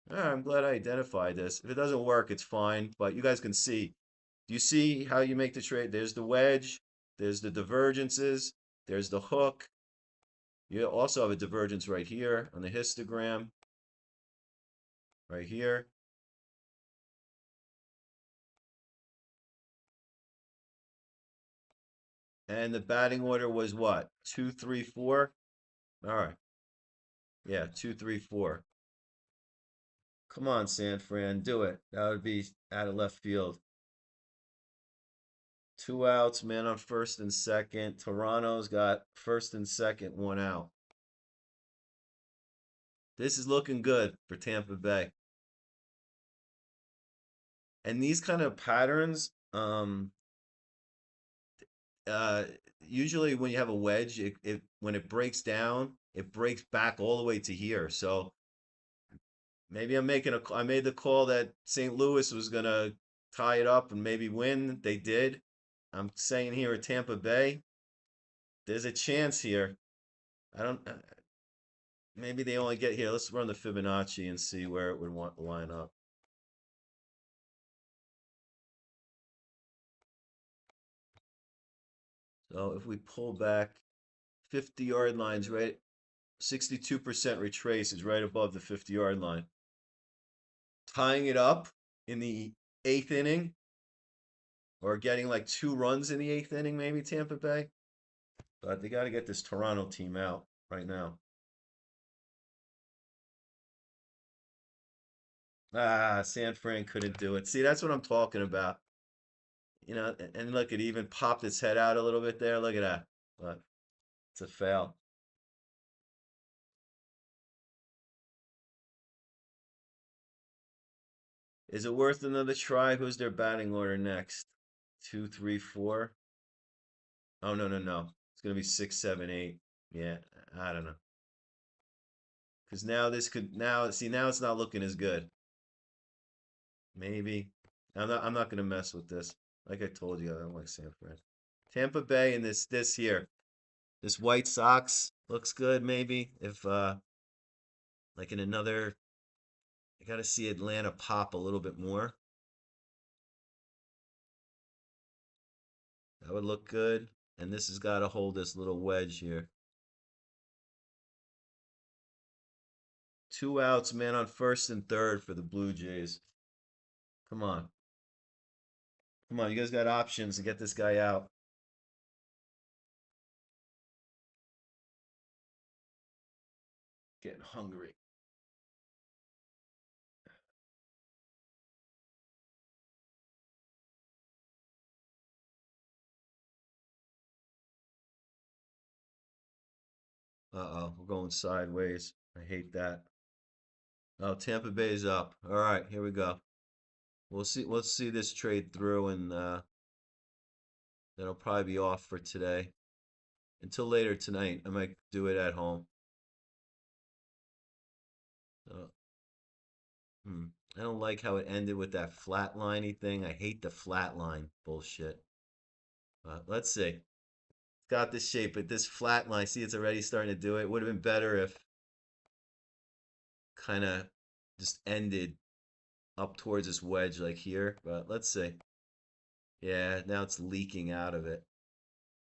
All right, I'm glad I identified this. If it doesn't work, it's fine. But you guys can see. Do you see how you make the trade? There's the wedge. There's the divergences. There's the hook. You also have a divergence right here on the histogram. Right here. And the batting order was what? 2, 3, 4? All right. Yeah, 2, 3, 4. Come on, San Fran, do it. That would be out of left field. Two outs, man on first and second. Toronto's got first and second, one out. This is looking good for Tampa Bay. And these kind of patterns, uh, usually when you have a wedge, it when it breaks down, it breaks back all the way to here. So maybe I made the call that St. Louis was gonna tie it up and maybe win. They did. I'm saying here at Tampa Bay, there's a chance here. I don't. Maybe they only get here. Let's run the Fibonacci and see where it would want to line up. So if we pull back 50-yard lines, right? 62% retrace is right above the 50-yard line. Tying it up in the eighth inning, or getting like 2 runs in the eighth inning, maybe Tampa Bay. But they got to get this Toronto team out right now. Ah, San Fran couldn't do it. See, that's what I'm talking about. And look, it even popped its head out a little bit there. Look at that. But it's a fail. Is it worth another try? Who's their batting order next? Two, three, four. Oh, no, no, no. It's gonna be six, seven, eight. Yeah, I don't know. Because now this could now see now it's not looking as good. Maybe. I'm not gonna mess with this. Like I told you, I don't like San Fran. Tampa Bay and this here. This White Sox looks good, maybe. If like in another I gotta see Atlanta pop a little bit more. That would look good. And this has got to hold this little wedge here. 2 outs, man, on first and third for the Blue Jays. Come on. Come on, you guys got options to get this guy out. Getting hungry. Uh-oh, we're going sideways. I hate that. Oh, Tampa Bay's up. All right, here we go. We'll see. Let's see this trade through, and that'll probably be off for today. Until later tonight. I might do it at home. Uh, hmm. I don't like how it ended with that flatliney thing. I hate the flatline bullshit. Let's see. It's got this shape, but this flat line, see, it's already starting to do it. Would have been better if kind of just ended up towards this wedge like here. But let's see. Yeah, now it's leaking out of it.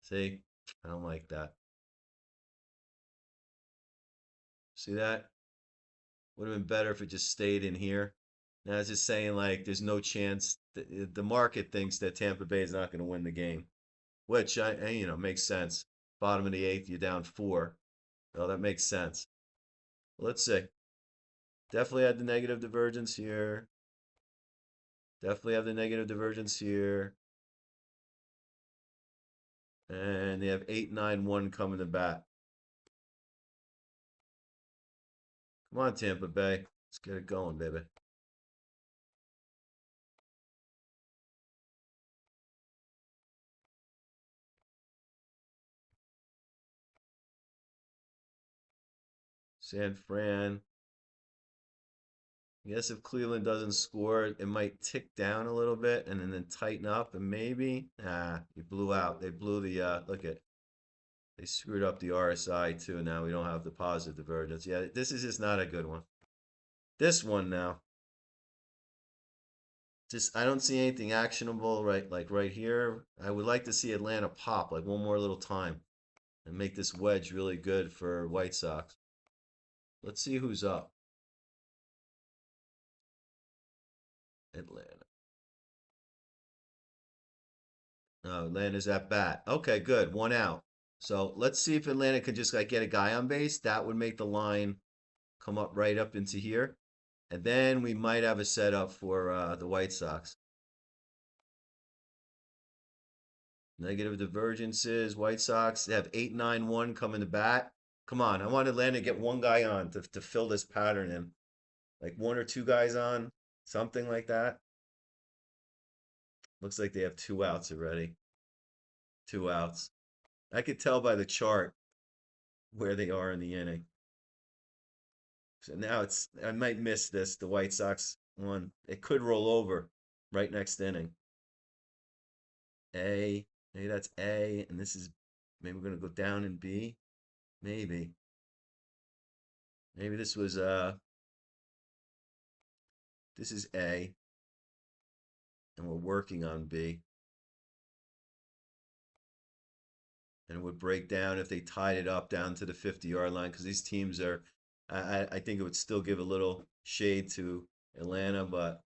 See? I don't like that. See that? Would have been better if it just stayed in here. Now it's just saying like there's no chance. The market thinks that Tampa Bay is not going to win the game, which makes sense. Bottom of the eighth, you're down four. Oh, that makes sense. Let's see. Definitely had the negative divergence here. Definitely have the negative divergence here. And they have 8-9-1 coming to bat. Come on, Tampa Bay. Let's get it going, baby. San Fran. I guess if Cleveland doesn't score, it might tick down a little bit and then tighten up and maybe. You blew out. They blew the look at they screwed up the RSI too. Now we don't have the positive divergence. Yeah, this is just not a good one. This one now. Just I don't see anything actionable right here. I would like to see Atlanta pop like one more little time and make this wedge really good for White Sox. Let's see who's up. Atlanta. Oh, Atlanta's at bat. Okay, good. 1 out. So let's see if Atlanta can just like get a guy on base. That would make the line come up right up into here. And then we might have a setup for the White Sox. Negative divergences. White Sox they have 8-9-1 coming to bat. Come on, I want Atlanta to get one guy on to fill this pattern in. Like one or two guys on, something like that. Looks like they have 2 outs already. 2 outs. I could tell by the chart where they are in the inning. So now I might miss this, the White Sox one. It could roll over right next inning. A, maybe that's A, and this is maybe we're gonna go down in B. Maybe. Maybe this is A, and we're working on B. And it would break down if they tied it up down to the 50-yard line because these teams are I think it would still give a little shade to Atlanta, but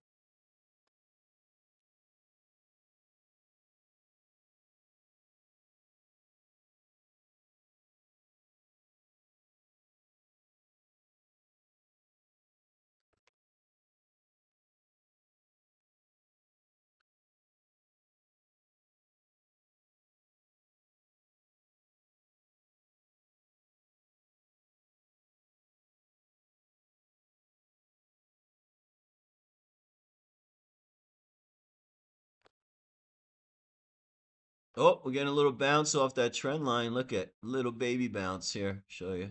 Oh, we're getting a little bounce off that trend line. Look at little baby bounce here. Show you.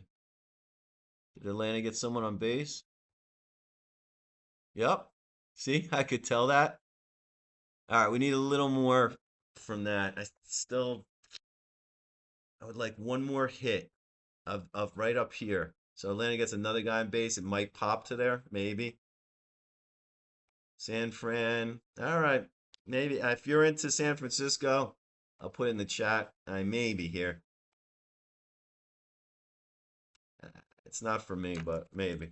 Did Atlanta get someone on base? Yep. See, I could tell that. All right, we need a little more from that. I would like one more hit of right up here. So Atlanta gets another guy on base. It might pop to there, maybe. San Fran. All right, maybe if you're into San Francisco, I'll put it in the chat. I may be here. It's not for me, but maybe.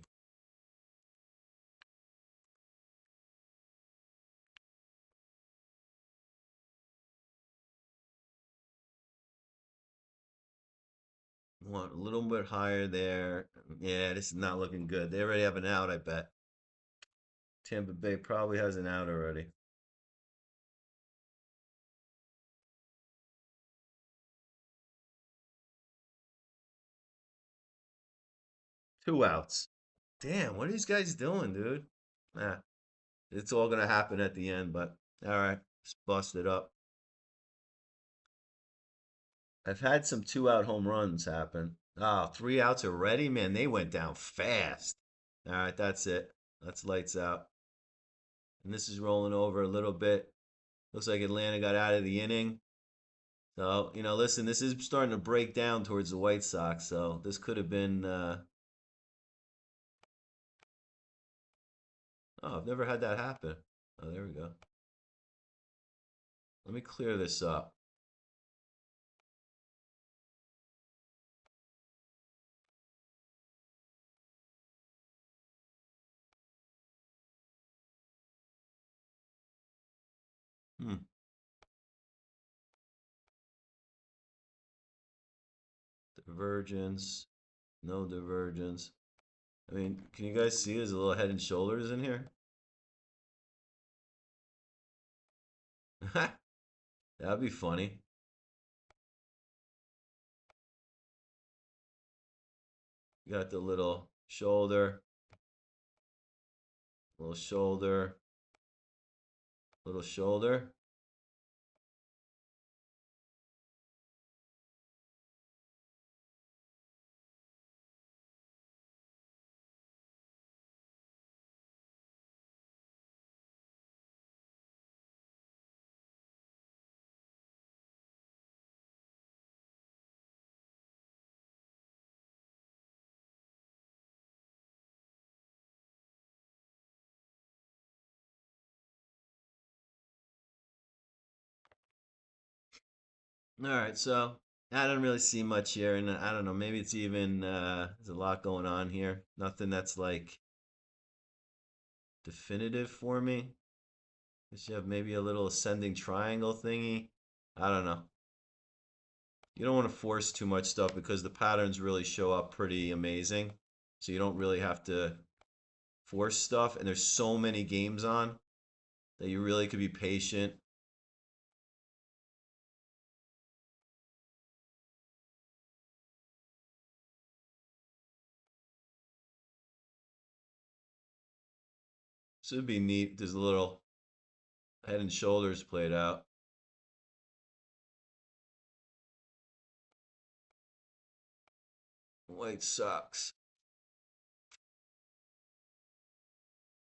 Want a little bit higher there. Yeah, this is not looking good. They already have an out, I bet. Tampa Bay probably has an out already. Two outs. Damn, what are these guys doing, dude? Nah, it's all gonna happen at the end, but all right, just bust it up. I've had some two-out home runs happen. Oh, three outs already? Man, they went down fast. All right, that's it. That's lights out. And this is rolling over a little bit. Looks like Atlanta got out of the inning. So, listen, this is starting to break down towards the White Sox. So this could have been. Oh, I've never had that happen. Oh, there we go. Let me clear this up. Hmm. Divergence. No divergence. I mean, can you guys see there's a little head and shoulders in here? That'd be funny. You got the little shoulder, little shoulder. All right, so I don't really see much here, and I don't know. Maybe it's even there's a lot going on here. Nothing that's like definitive for me. Guess you have maybe a little ascending triangle thingy. I don't know. You don't want to force too much stuff because the patterns really show up pretty amazing. So you don't really have to force stuff. And there's so many games on that you really could be patient. So it'd be neat. There's a little head and shoulders played out. White Sox.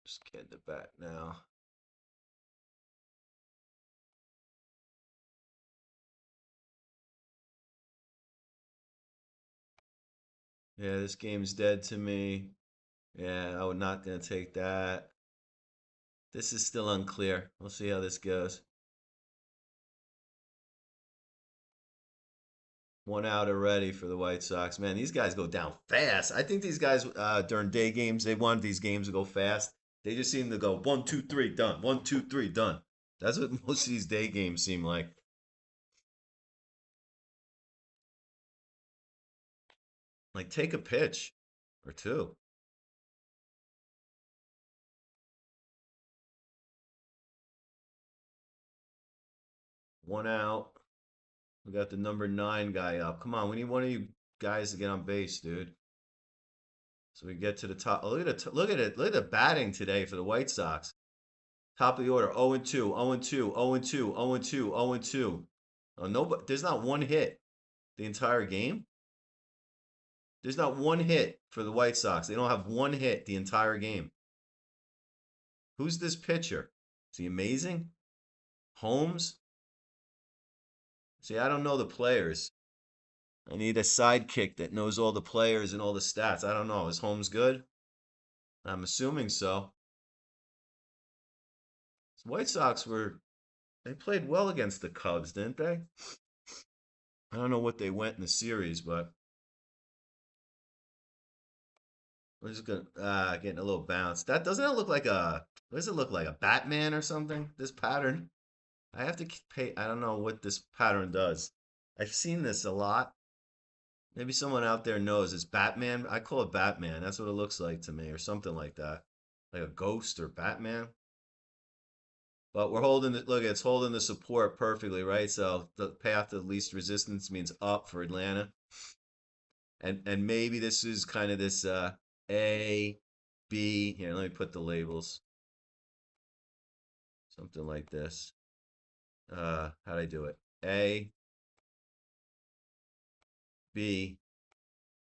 Just getting the bat now. Yeah, this game's dead to me. Yeah, I would not gonna take that. This is still unclear. We'll see how this goes. One out already for the White Sox. Man, these guys go down fast. I think these guys during day games, they wanted these games to go fast. They just seem to go 1, 2, 3, done. 1, 2, 3, done. That's what most of these day games seem like. Like take a pitch or two. One out. We got the number 9 guy up. Come on, we need one of you guys to get on base, dude. So we get to the top. Oh, look at it. Look at the batting today for the White Sox. Top of the order. 0-2, 0-2, 0-2, 0-2, 0-2. Oh, nobody. There's not one hit the entire game. There's not one hit for the White Sox. They don't have one hit the entire game. Who's this pitcher? Is he amazing? Holmes? See, I don't know the players. I need a sidekick that knows all the players and all the stats. I don't know. Is Holmes good? I'm assuming so. The White Sox they played well against the Cubs, didn't they? I don't know what they went in the series, but we're just gonna getting a little bounce. That doesn't it look like a what does it look like? A Batman or something? This pattern? I have to pay. I don't know what this pattern does. I've seen this a lot. Maybe someone out there knows. It's Batman. I call it Batman. That's what it looks like to me, or something like that, like a ghost or Batman. But we're holding it. Look, it's holding the support perfectly, right? So the path of least resistance means up for Atlanta, and maybe this is kind of this A, B. Here, let me put the labels. Something like this. How'd I do it? A, B,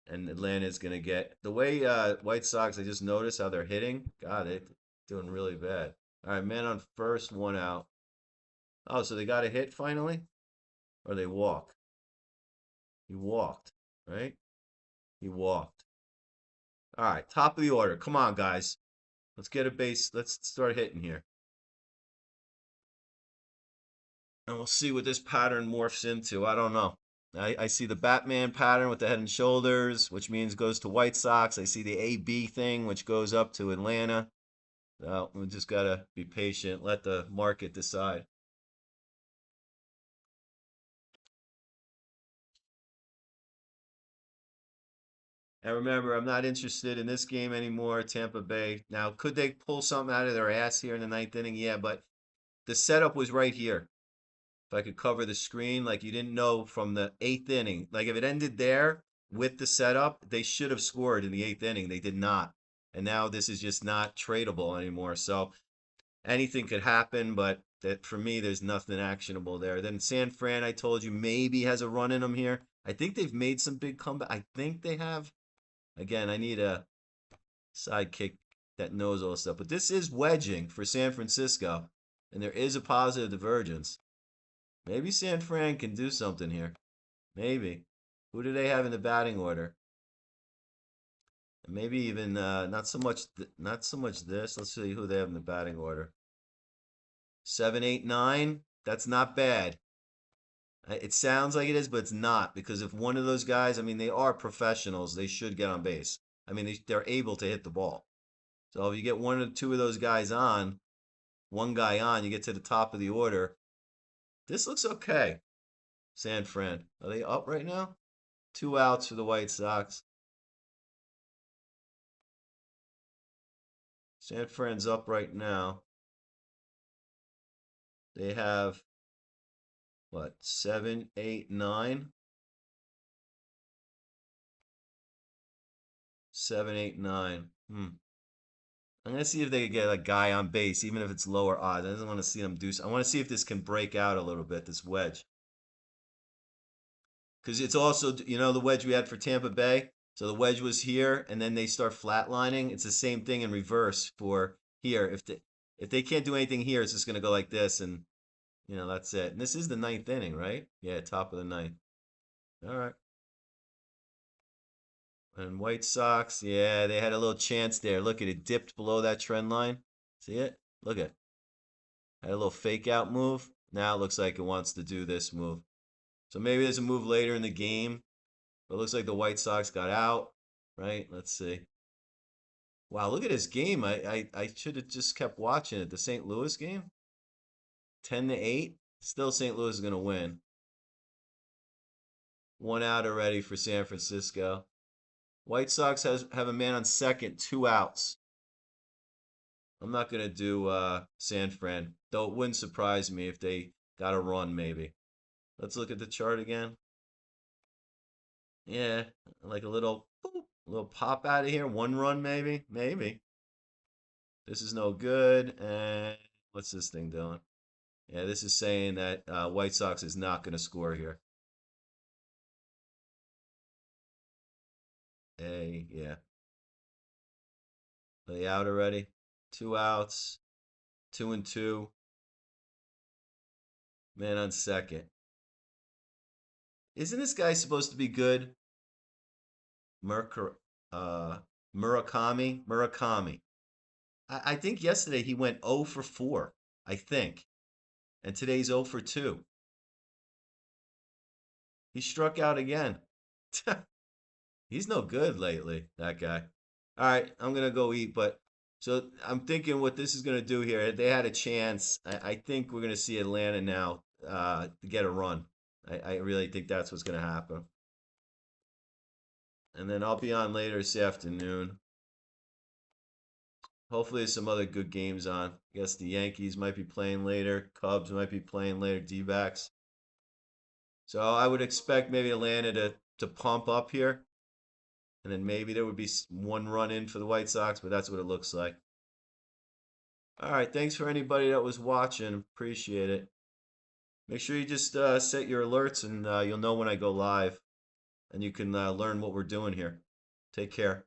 and Atlanta's gonna get the way White Sox. I just noticed how they're hitting. God, they're doing really bad. All right, man on first, one out. Oh, so they got a hit finally, or they walk? He walked, right? He walked. All right, top of the order. Come on, guys. Let's get a base. Let's start hitting here, and we'll see what this pattern morphs into. I don't know. I see the Batman pattern with the head and shoulders, which means goes to White Sox. I see the AB thing, which goes up to Atlanta. We just gotta be patient. Let the market decide. And remember, I'm not interested in this game anymore. Tampa Bay. Now, could they pull something out of their ass here in the ninth inning? Yeah, but the setup was right here. If I could cover the screen, like you didn't know from the eighth inning. Like if it ended there with the setup, they should have scored in the eighth inning. They did not. And now this is just not tradable anymore. So anything could happen, but that for me, there's nothing actionable there. Then San Fran, I told you, maybe has a run in them here. I think they've made some big comeback. I think they have. Again, I need a sidekick that knows all this stuff. But this is wedging for San Francisco, and there is a positive divergence. Maybe San Fran can do something here. Maybe. Who do they have in the batting order? Maybe even not so much not so much this. Let's see who they have in the batting order. 7, 8, 9. That's not bad. It sounds like it is, but it's not because if one of those guys, I mean, they are professionals. They should get on base. I mean, they're able to hit the ball. So if you get one or two of those guys on, one guy on, you get to the top of the order. This looks okay. San Fran. Are they up right now? 2 outs for the White Sox. San Fran's up right now. They have what, 7, 8, 9? 7, 8, 9. I'm gonna see if they can get a guy on base, even if it's lower odds. I just want to see them do. I want to see if this can break out a little bit. This wedge, because it's also the wedge we had for Tampa Bay. So the wedge was here, and then they start flatlining. It's the same thing in reverse for here. If they can't do anything here, it's just gonna go like this, and that's it. And this is the ninth inning, right? Yeah, top of the ninth. All right. And White Sox, yeah, they had a little chance there. Look at it, dipped below that trend line. See it? Look at it. Had a little fake out move. Now it looks like it wants to do this move. So maybe there's a move later in the game. But it looks like the White Sox got out, right? Let's see. Wow, look at this game. I should have just kept watching it. The St. Louis game? 10-8. Still St. Louis is gonna win. 1 out already for San Francisco. White Sox have a man on second, 2 outs. I'm not gonna do San Fran, though it wouldn't surprise me if they got a run maybe. Let's look at the chart again. Yeah, like a little boop, a little pop out of here. 1 run maybe, maybe. This is no good. And what's this thing doing? Yeah, this is saying that White Sox is not going to score here. Yeah. Are they out already? 2 outs, 2-2. Man on second. Isn't this guy supposed to be good? Murka, uh, Murakami. I think yesterday he went 0 for 4, I think. And today's 0 for 2. He struck out again. He's no good lately, that guy. All right, I'm gonna go eat, but so I'm thinking what this is gonna do here. They had a chance. I think we're gonna see Atlanta now to get a run. I really think that's what's gonna happen. And then I'll be on later this afternoon. Hopefully, there's some other good games on. I guess the Yankees might be playing later. Cubs might be playing later. D-backs. So I would expect maybe Atlanta to pump up here, and then maybe there would be one run in for the White Sox, but that's what it looks like. All right, thanks for anybody that was watching. Appreciate it. Make sure you just set your alerts, and you'll know when I go live, and you can learn what we're doing here. Take care.